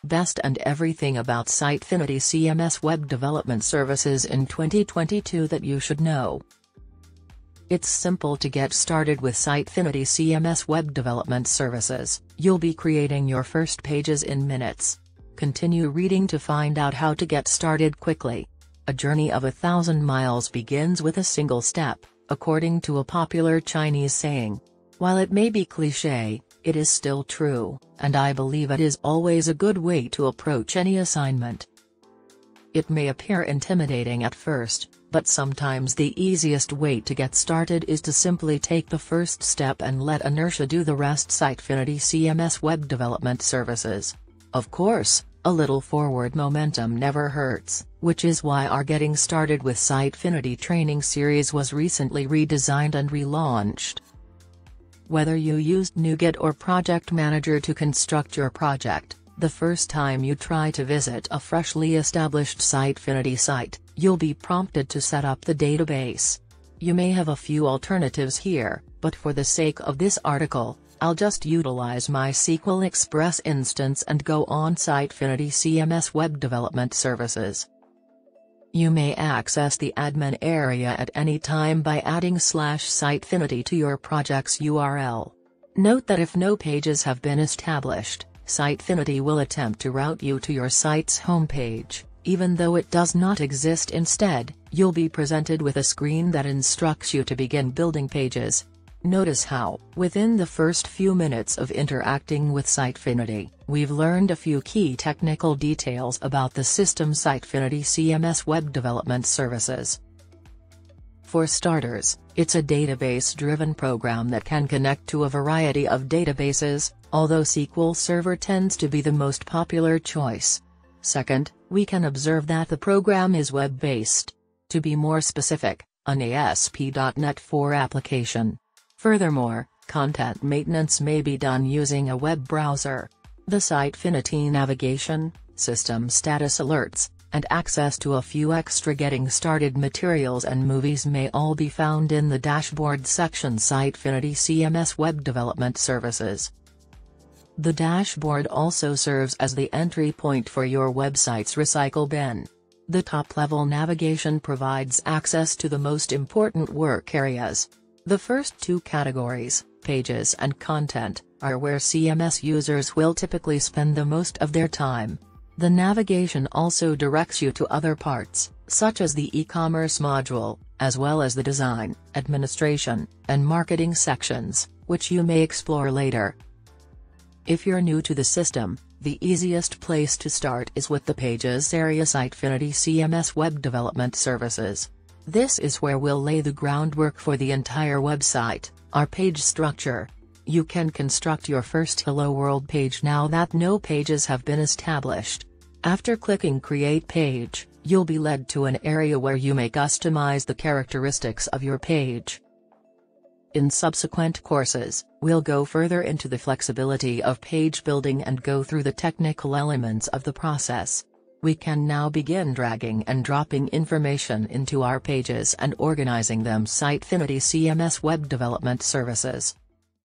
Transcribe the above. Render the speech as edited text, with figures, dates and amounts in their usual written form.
Best and everything about Sitefinity CMS web development services in 2022 that you should know. It's simple to get started with Sitefinity CMS web development services. You'll be creating your first pages in minutes. Continue reading to find out how to get started quickly. A journey of 1,000 miles begins with a single step, according to a popular Chinese saying. While it may be cliché, it is still true, and I believe it is always a good way to approach any assignment. It may appear intimidating at first, but sometimes the easiest way to get started is to simply take the first step and let inertia do the rest. Sitefinity CMS web development services. Of course, a little forward momentum never hurts, which is why our Getting Started with Sitefinity training series was recently redesigned and relaunched. Whether you used NuGet or Project Manager to construct your project, the first time you try to visit a freshly established Sitefinity site, you'll be prompted to set up the database. You may have a few alternatives here, but for the sake of this article, I'll just utilize my SQL Express instance and go on Sitefinity CMS web development services. You may access the admin area at any time by adding /Sitefinity to your project's URL. Note that if no pages have been established, Sitefinity will attempt to route you to your site's homepage, even though it does not exist. Instead, you'll be presented with a screen that instructs you to begin building pages. Notice how, within the first few minutes of interacting with Sitefinity, we've learned a few key technical details about the system Sitefinity CMS web development services. For starters, it's a database-driven program that can connect to a variety of databases, although SQL Server tends to be the most popular choice. Second, we can observe that the program is web-based. To be more specific, an ASP.NET 4 application. Furthermore, content maintenance may be done using a web browser. The Sitefinity navigation, system status alerts, and access to a few extra getting started materials and movies may all be found in the dashboard section. Sitefinity CMS web development services. The dashboard also serves as the entry point for your website's recycle bin. The top-level navigation provides access to the most important work areas. The first two categories, pages and content, are where CMS users will typically spend the most of their time. The navigation also directs you to other parts, such as the e-commerce module, as well as the design, administration, and marketing sections, which you may explore later. If you're new to the system, the easiest place to start is with the Pages area. Sitefinity CMS web development services. This is where we'll lay the groundwork for the entire website, our page structure. You can construct your first Hello World page now that no pages have been established. After clicking Create Page, you'll be led to an area where you may customize the characteristics of your page. In subsequent courses, we'll go further into the flexibility of page building and go through the technical elements of the process. We can now begin dragging and dropping information into our pages and organizing them. Sitefinity CMS web development services.